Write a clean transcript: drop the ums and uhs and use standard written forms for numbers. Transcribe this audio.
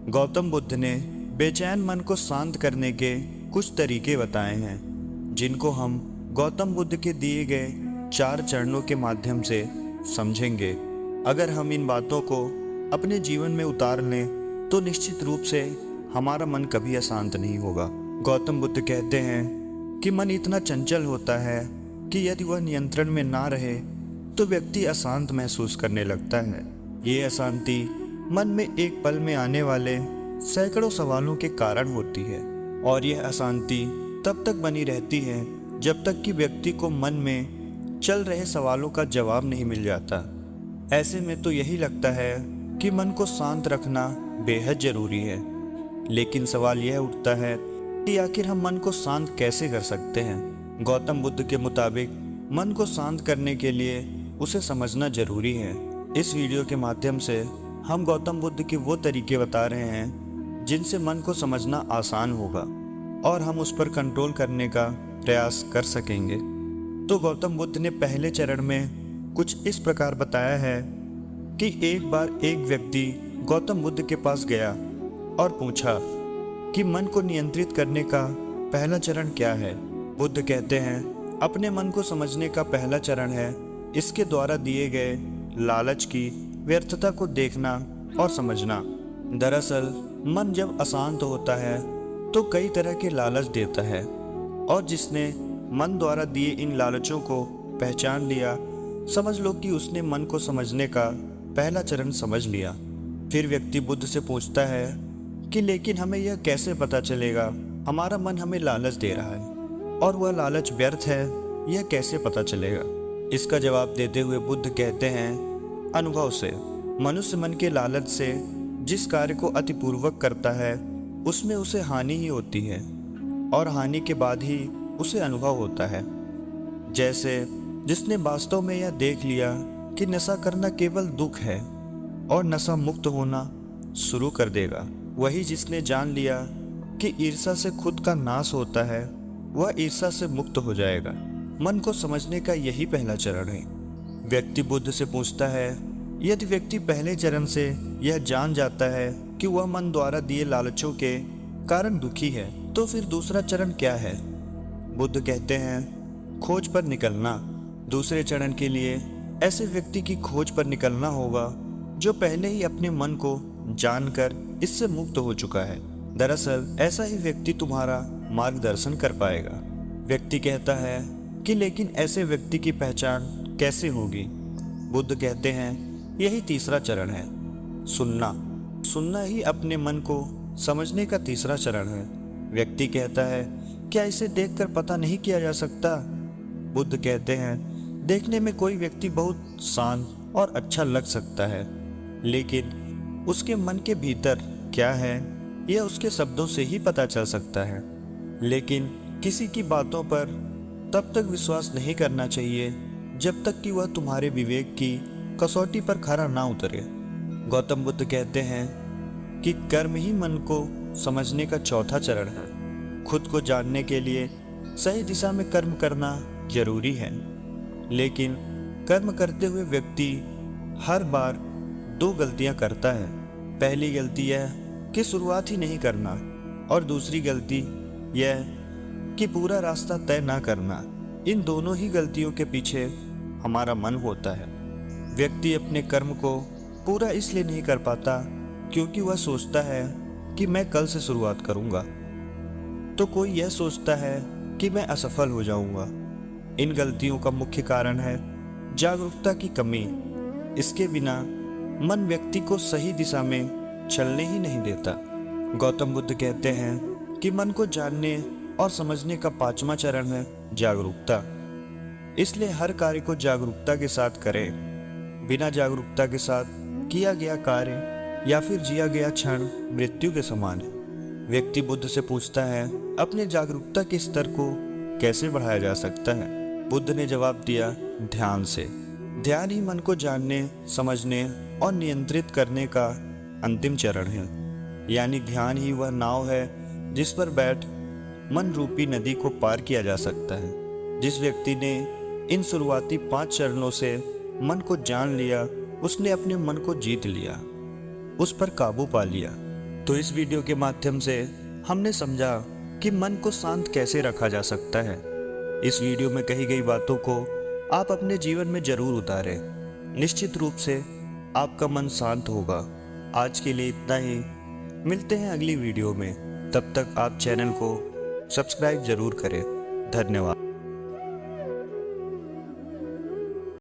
गौतम बुद्ध ने बेचैन मन को शांत करने के कुछ तरीके बताए हैं, जिनको हम गौतम बुद्ध के दिए गए 4 चरणों के माध्यम से समझेंगे। अगर हम इन बातों को अपने जीवन में उतार लें तो निश्चित रूप से हमारा मन कभी अशांत नहीं होगा। गौतम बुद्ध कहते हैं कि मन इतना चंचल होता है कि यदि वह नियंत्रण में ना रहे तो व्यक्ति अशांत महसूस करने लगता है। ये अशांति मन में एक पल में आने वाले सैकड़ों सवालों के कारण होती है, और यह अशांति तब तक बनी रहती है जब तक कि व्यक्ति को मन में चल रहे सवालों का जवाब नहीं मिल जाता। ऐसे में तो यही लगता है कि मन को शांत रखना बेहद जरूरी है, लेकिन सवाल यह उठता है कि आखिर हम मन को शांत कैसे कर सकते हैं। गौतम बुद्ध के मुताबिक मन को शांत करने के लिए उसे समझना जरूरी है। इस वीडियो के माध्यम से हम गौतम बुद्ध के वो तरीके बता रहे हैं जिनसे मन को समझना आसान होगा और हम उस पर कंट्रोल करने का प्रयास कर सकेंगे। तो गौतम बुद्ध ने पहले चरण में कुछ इस प्रकार बताया है कि एक बार एक व्यक्ति गौतम बुद्ध के पास गया और पूछा कि मन को नियंत्रित करने का पहला चरण क्या है। बुद्ध कहते हैं अपने मन को समझने का पहला चरण है इसके द्वारा दिए गए लालच की व्यर्थता को देखना और समझना। दरअसल मन जब अशांत होता है तो कई तरह के लालच देता है, और जिसने मन द्वारा दिए इन लालचों को पहचान लिया, समझ लो कि उसने मन को समझने का पहला चरण समझ लिया। फिर व्यक्ति बुद्ध से पूछता है कि लेकिन हमें यह कैसे पता चलेगा हमारा मन हमें लालच दे रहा है और वह लालच व्यर्थ है, यह कैसे पता चलेगा। इसका जवाब देते हुए बुद्ध कहते हैं अनुभव से। मनुष्य मन के लालच से जिस कार्य को अतिपूर्वक करता है उसमें उसे हानि ही होती है, और हानि के बाद ही उसे अनुभव होता है। जैसे जिसने वास्तव में यह देख लिया कि नशा करना केवल दुख है और नशा मुक्त होना शुरू कर देगा, वही जिसने जान लिया कि ईर्ष्या से खुद का नाश होता है वह ईर्ष्या से मुक्त हो जाएगा। मन को समझने का यही पहला चरण है। व्यक्ति बुद्ध से पूछता है यदि व्यक्ति पहले चरण से यह जान जाता है कि वह मन द्वारा दिए लालचों के कारण दुखी है तो फिर दूसरा चरण क्या है। बुद्ध कहते हैं खोज पर निकलना। दूसरे चरण के लिए ऐसे व्यक्ति की खोज पर निकलना होगा जो पहले ही अपने मन को जानकर इससे मुक्त हो चुका है। दरअसल ऐसा ही व्यक्ति तुम्हारा मार्गदर्शन कर पाएगा। व्यक्ति कहता है कि लेकिन ऐसे व्यक्ति की पहचान कैसे होगी। बुद्ध कहते हैं यही तीसरा चरण है, सुनना। सुनना ही अपने मन को समझने का तीसरा चरण है। व्यक्ति कहता है क्या इसे देखकर पता नहीं किया जा सकता। बुद्ध कहते हैं देखने में कोई व्यक्ति बहुत शांत और अच्छा लग सकता है, लेकिन उसके मन के भीतर क्या है यह उसके शब्दों से ही पता चल सकता है। लेकिन किसी की बातों पर तब तक विश्वास नहीं करना चाहिए जब तक कि वह तुम्हारे विवेक की कसौटी पर खरा ना उतरे। गौतम बुद्ध कहते हैं कि कर्म ही मन को समझने का चौथा चरण है। खुद को जानने के लिए सही दिशा में कर्म करना जरूरी है, लेकिन कर्म करते हुए व्यक्ति हर बार 2 गलतियां करता है। पहली गलती यह कि शुरुआत ही नहीं करना, और दूसरी गलती यह कि पूरा रास्ता तय ना करना। इन दोनों ही गलतियों के पीछे हमारा मन होता है। व्यक्ति अपने कर्म को पूरा इसलिए नहीं कर पाता क्योंकि वह सोचता है कि मैं कल से शुरुआत करूंगा, तो कोई यह सोचता है कि मैं असफल हो जाऊंगा। इन गलतियों का मुख्य कारण है जागरूकता की कमी। इसके बिना मन व्यक्ति को सही दिशा में चलने ही नहीं देता। गौतम बुद्ध कहते हैं कि मन को जानने और समझने का 5वां चरण है जागरूकता। इसलिए हर कार्य को जागरूकता के साथ करें। बिना जागरूकता के साथ किया गया कार्य या फिर जिया गया क्षण मृत्यु के समान है। व्यक्ति बुद्ध से पूछता है अपने जागरूकता के स्तर को कैसे बढ़ाया जा सकता है। बुद्ध ने जवाब दिया ध्यान से। ध्यान ही मन को जानने, समझने और नियंत्रित करने का अंतिम चरण है। यानी ध्यान ही वह नाव है जिस पर बैठ मन रूपी नदी को पार किया जा सकता है। जिस व्यक्ति ने इन शुरुआती 5 चरणों से मन को जान लिया उसने अपने मन को जीत लिया, उस पर काबू पा लिया। तो इस वीडियो के माध्यम से हमने समझा कि मन को शांत कैसे रखा जा सकता है। इस वीडियो में कही गई बातों को आप अपने जीवन में जरूर उतारें। निश्चित रूप से आपका मन शांत होगा। आज के लिए इतना ही। मिलते हैं अगली वीडियो में। तब तक आप चैनल को सब्सक्राइब जरूर करें। धन्यवाद।